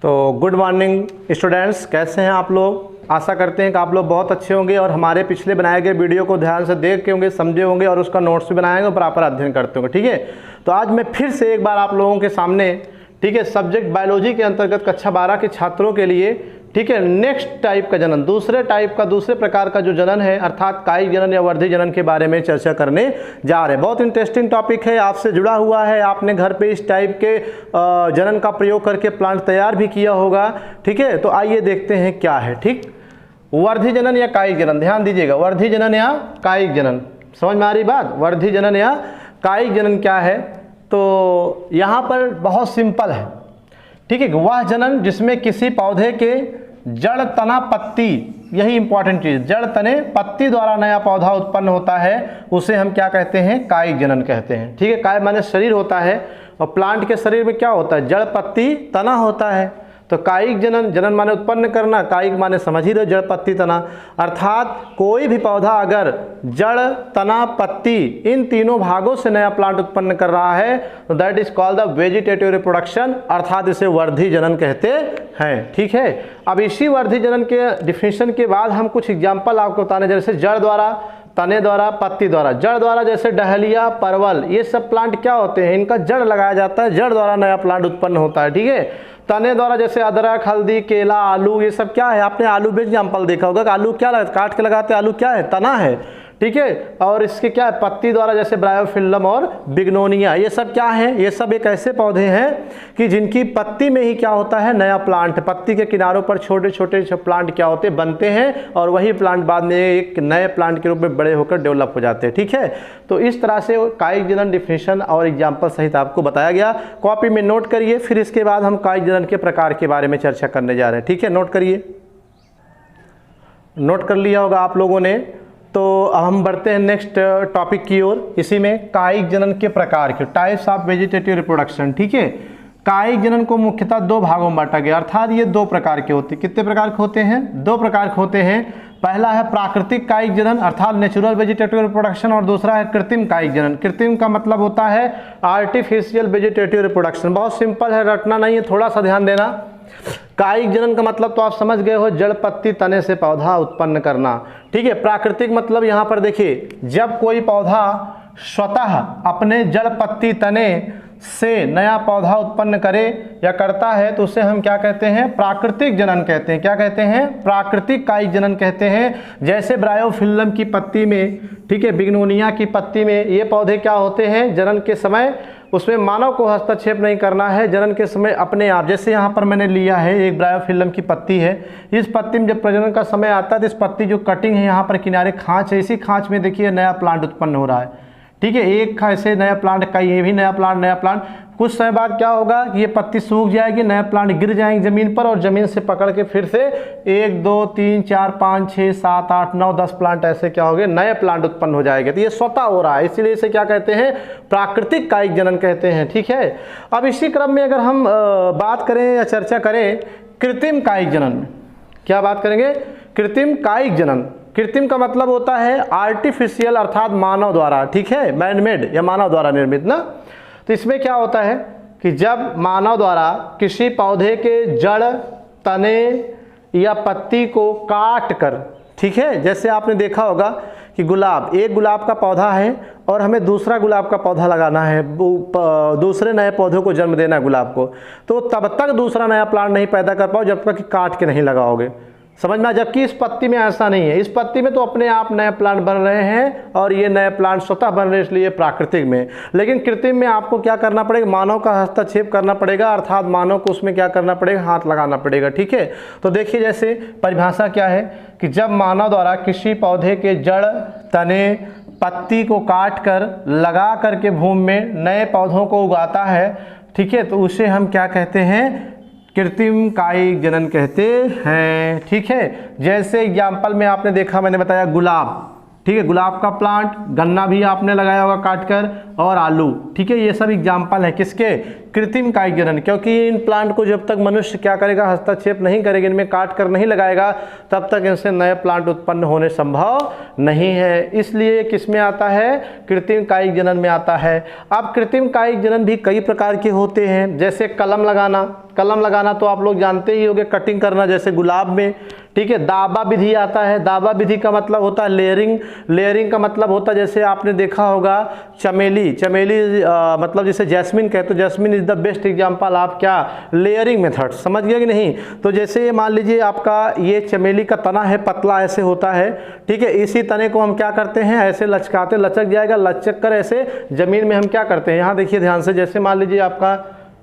तो good morning students, कैसे हैं आप लोग। आशा करते हैं कि आप लोग बहुत अच्छे होंगे और हमारे पिछले बनाए गए वीडियो को ध्यान से देख के होंगे, समझे होंगे और उसका नोट्स भी बनाएंगे और प्रॉपर अध्ययन करते होंगे। ठीक है, तो आज मैं फिर से एक बार आप लोगों के सामने, ठीक है, सब्जेक्ट बायोलॉजी के अंतर्गत कक्षा 12 के छात्रों के लिए, ठीक है, नेक्स्ट टाइप का जनन, दूसरे प्रकार का जो जनन है अर्थात कायिक जनन या वर्धी जनन के बारे में चर्चा करने जा रहे हैं। बहुत इंटरेस्टिंग टॉपिक है, आपसे जुड़ा हुआ है। आपने घर पे इस टाइप के जनन का प्रयोग करके प्लांट तैयार भी किया होगा। ठीक है, तो आइए देखते हैं क्या है। ठीक, वर्धी जनन या कायिक जनन, ध्यान दीजिएगा, वर्धी जनन या कायिक जनन, समझ में आ रही बात। वर्धी जनन या कायिक जनन क्या है, तो यहाँ पर बहुत सिंपल है। ठीक है, वह जनन जिसमें किसी पौधे के जड़ तना पत्ती, यही इंपॉर्टेंट चीज, जड़ तने पत्ती द्वारा नया पौधा उत्पन्न होता है, उसे हम क्या कहते हैं, कायिक जनन कहते हैं। ठीक है, काय माने शरीर होता है और प्लांट के शरीर में क्या होता है, जड़ पत्ती तना होता है। तो कायिक जनन, जनन माने उत्पन्न करना, कायिक माने समझ ही रहे, जड़ पत्ती तना। अर्थात कोई भी पौधा अगर जड़ तना पत्ती इन तीनों भागों से नया प्लांट उत्पन्न कर रहा है तो that is called the vegetative reproduction, अर्थात इसे वर्धी जनन कहते हैं। ठीक है, अब इसी वर्धी जनन के डिफिनेशन के बाद हम कुछ एग्जाम्पल आपको बताने, जैसे जड़ द्वारा, तने द्वारा, पत्ती द्वारा। जड़ द्वारा जैसे डहलिया, परवल, ये सब प्लांट क्या होते हैं, इनका जड़ लगाया जाता है, जड़ द्वारा नया प्लांट उत्पन्न होता है। ठीक है, तने द्वारा जैसे अदरक, हल्दी, केला, आलू, ये सब क्या है, आपने आलू पे एग्जाम्पल देखा होगा कि आलू क्या काट के लगाते हैं, आलू क्या है, तना है। ठीक है, और इसके क्या है, पत्ती द्वारा जैसे ब्रायोफिल्लम और बिग्नोनिया, ये सब क्या है, ये सब एक ऐसे पौधे हैं कि जिनकी पत्ती में ही क्या होता है, नया प्लांट, पत्ती के किनारों पर छोटे छोटे प्लांट क्या होते हैं, बनते हैं और वही प्लांट बाद में एक नए प्लांट के रूप में बड़े होकर डेवलप हो जाते हैं। ठीक है, तो इस तरह से कायिक जनन डिफिनेशन और एग्जाम्पल सहित आपको बताया गया। कॉपी में नोट करिए, फिर इसके बाद हम कायिक जनन के प्रकार के बारे में चर्चा करने जा रहे हैं। ठीक है, नोट करिए, नोट कर लिया होगा आप लोगों ने। तो अब हम बढ़ते हैं नेक्स्ट टॉपिक की ओर, इसी में कायिक जनन के प्रकार के, टाइप्स ऑफ वेजिटेटिव रिप्रोडक्शन। ठीक है, कायिक जनन को मुख्यतः दो भागों में बांटा गया, अर्थात ये दो प्रकार के होते हैं। कितने प्रकार के होते हैं, दो प्रकार के होते हैं। पहला है प्राकृतिक कायिक जनन अर्थात नेचुरल वेजिटेटिव रिप्रोडक्शन, और दूसरा है कृत्रिम कायिक जनन। कृत्रिम का मतलब होता है आर्टिफिशियल वेजिटेटिव रिप्रोडक्शन। बहुत सिंपल है, रटना नहीं है, थोड़ा सा ध्यान देना। कायिक जनन का मतलब तो आप समझ गए हो, जड़ पत्ती तने से पौधा उत्पन्न करना। ठीक है, प्राकृतिक मतलब यहाँ पर देखिए, जब कोई पौधा स्वतः अपने जड़ पत्ती तने से नया पौधा उत्पन्न करे या करता है तो उसे हम क्या कहते हैं, प्राकृतिक जनन कहते हैं। क्या कहते हैं, प्राकृतिक कायिक जनन कहते हैं। जैसे ब्रायोफिल्लम की पत्ती में, ठीक है, बिग्नोनिया की पत्ती में, ये पौधे क्या होते हैं, जनन के समय उसमें मानव को हस्तक्षेप नहीं करना है, जनन के समय अपने आप, जैसे यहाँ पर मैंने लिया है एक ब्रायोफिल्लम की पत्ती है, इस पत्ती में जब प्रजनन का समय आता है तो इस पत्ती जो कटिंग है यहाँ पर किनारे खांच है, इसी खांच में देखिए नया प्लांट उत्पन्न हो रहा है। ठीक है, एक ऐसे नया प्लांट का, ये भी नया प्लांट, कुछ समय बाद क्या होगा कि ये पत्ती सूख जाएगी, नया प्लांट गिर जाएंगे जमीन पर और जमीन से पकड़ के फिर से 1 2 3 4 5 6 7 8 9 10 प्लांट ऐसे क्या हो गए, नए प्लांट उत्पन्न हो जाएंगे। तो ये स्वतः हो रहा है, इसीलिए इसे क्या कहते हैं, प्राकृतिक कायिक जनन कहते हैं। ठीक है, अब इसी क्रम में अगर हम बात करें या चर्चा करें कृत्रिम कायिक जनन में, क्या बात करेंगे, कृत्रिम कायिक जनन। कृत्रिम का मतलब होता है आर्टिफिशियल अर्थात मानव द्वारा, ठीक है, मैनमेड या मानव द्वारा निर्मित ना। तो इसमें क्या होता है कि जब मानव द्वारा किसी पौधे के जड़, तने या पत्ती को काट कर, ठीक है, जैसे आपने देखा होगा कि गुलाब, एक गुलाब का पौधा है और हमें दूसरा गुलाब का पौधा लगाना है, दूसरे नए पौधों को जन्म देना है गुलाब को, तो तब तक दूसरा नया प्लांट नहीं पैदा कर पाओ जब तक कि काट के नहीं लगाओगे, समझ में। जबकि इस पत्ती में ऐसा नहीं है, इस पत्ती में तो अपने आप नए प्लांट बन रहे हैं और ये नए प्लांट स्वतः बन रहे हैं, इसलिए प्राकृतिक में। लेकिन कृत्रिम में आपको क्या करना पड़ेगा, मानव का हस्तक्षेप करना पड़ेगा, अर्थात मानव को उसमें क्या करना पड़ेगा, हाथ लगाना पड़ेगा। ठीक है, तो देखिए जैसे परिभाषा क्या है कि जब मानव द्वारा किसी पौधे के जड़, तने, पत्ती को काट कर लगा करके भूमि में नए पौधों को उगाता है, ठीक है, तो उसे हम क्या कहते हैं, कृत्रिम कायिक जनन कहते हैं। ठीक है, जैसे एग्जाम्पल में आपने देखा, मैंने बताया गुलाब, ठीक है, गुलाब का प्लांट, गन्ना भी आपने लगाया होगा काट कर, और आलू। ठीक है, ये सब एग्जाम्पल है किसके, कृत्रिम कायिक जनन। क्योंकि इन प्लांट को जब तक मनुष्य क्या करेगा, हस्तक्षेप नहीं करेगा, इनमें काट कर नहीं लगाएगा, तब तक इनसे नए प्लांट उत्पन्न होने संभव नहीं है। इसलिए किसमें आता है, कृत्रिम कायिक जनन में आता है। अब कृत्रिम कायिक जनन भी कई प्रकार के होते हैं, जैसे कलम लगाना। कलम लगाना तो आप लोग जानते ही होंगे, कटिंग करना, जैसे गुलाब में। ठीक है, दाबा विधि आता है। दाबा विधि का मतलब होता है लेयरिंग। लेयरिंग का मतलब होता है, जैसे आपने देखा होगा चमेली, चमेली मतलब जैसे जैस्मिन कहते, तो Jasmine is the best example of क्या, लेयरिंग मेथड। समझ गया कि नहीं। तो जैसे मान लीजिए आपका ये चमेली का तना है, पतला ऐसे होता है। ठीक है, इसी तने को हम क्या करते हैं, ऐसे लचकाते, लचक जाएगा, लचक कर ऐसे जमीन में हम क्या करते हैं, यहाँ देखिए ध्यान से, जैसे मान लीजिए आपका,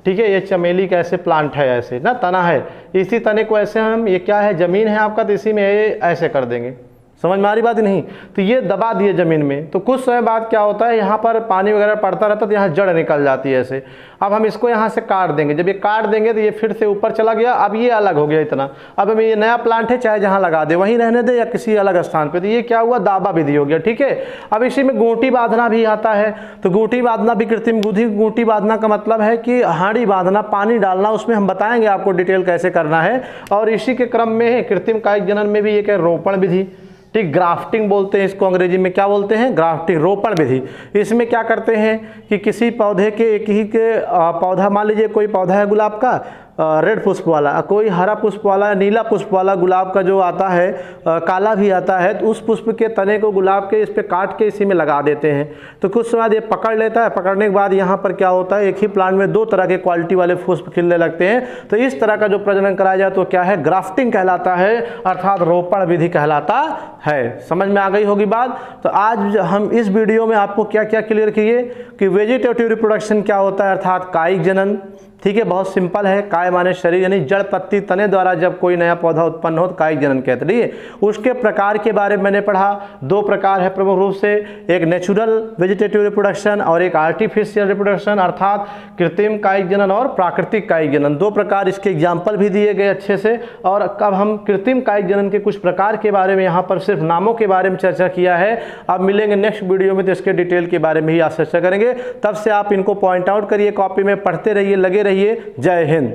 ठीक है, ये चमेली का ऐसे प्लांट है, ऐसे ना तना है, इसी तने को ऐसे हम, ये क्या है, जमीन है आपका, तो इसी में ये ऐसे कर देंगे। समझ में आ रही बात ही नहीं। तो ये दबा दिए ज़मीन में, तो कुछ समय बाद क्या होता है, यहाँ पर पानी वगैरह पड़ता रहता है, तो यहाँ जड़ निकल जाती है ऐसे। अब हम इसको यहाँ से काट देंगे, जब ये काट देंगे तो ये फिर से ऊपर चला गया, अब ये अलग हो गया इतना। अब हमें ये नया प्लांट है, चाहे जहाँ लगा दे वहीं रहने दे या किसी अलग स्थान पे, तो ये क्या हुआ, दाबा विधि हो गया। ठीक है, अब इसी में गूंटी बांधना भी आता है। तो गूंटी बांधना भी कृत्रिम विधि। गूंटी बांधना का मतलब है कि हांडी बांधना, पानी डालना, उसमें हम बताएंगे आपको डिटेल कैसे करना है। और इसी के क्रम में कृत्रिम कायिक जनन में भी एक है रोपण विधि। ठीक, ग्राफ्टिंग बोलते हैं इसको, अंग्रेजी में क्या बोलते हैं, ग्राफ्टिंग, रोपण विधि। इसमें क्या करते हैं कि किसी पौधे के एक ही के पौधा, मान लीजिए कोई पौधा है गुलाब का, रेड पुष्प वाला, कोई हरा पुष्प वाला, नीला पुष्प वाला, गुलाब का जो आता है काला भी आता है, तो उस पुष्प के तने को गुलाब के इस पे काट के इसी में लगा देते हैं। तो कुछ समय ये पकड़ लेता है, पकड़ने के बाद यहाँ पर क्या होता है, एक ही प्लांट में दो तरह के क्वालिटी वाले पुष्प खिलने लगते हैं। तो इस तरह का जो प्रजनन कराया जाए तो क्या है, ग्राफ्टिंग कहलाता है, अर्थात रोपण विधि कहलाता है। समझ में आ गई होगी बात। तो आज हम इस वीडियो में आपको क्या क्या क्लियर किए कि वेजिटेटिव रिप्रोडक्शन क्या होता है, अर्थात कायिक जनन। ठीक है, बहुत सिंपल है। काय माने शरीर, यानी जड़, पत्ती, तने द्वारा जब कोई नया पौधा उत्पन्न हो तो कायिक जनन कहते हैं। उसके प्रकार के बारे में मैंने पढ़ा, दो प्रकार है प्रमुख रूप से, एक नेचुरल वेजिटेटिव रिप्रोडक्शन और एक आर्टिफिशियल रिप्रोडक्शन, अर्थात कृत्रिम कायिक जनन और प्राकृतिक कायिक जनन। दो प्रकार, इसके एग्जाम्पल भी दिए गए अच्छे से। और अब हम कृत्रिम कायिक जनन के कुछ प्रकार के बारे में, यहाँ पर सिर्फ नामों के बारे में चर्चा किया है। अब मिलेंगे नेक्स्ट वीडियो में तो इसके डिटेल के बारे में ही आज चर्चा करेंगे। तब से आप इनको पॉइंट आउट करिए, कॉपी में पढ़ते रहिए, लगे रहिए। जय हिंद।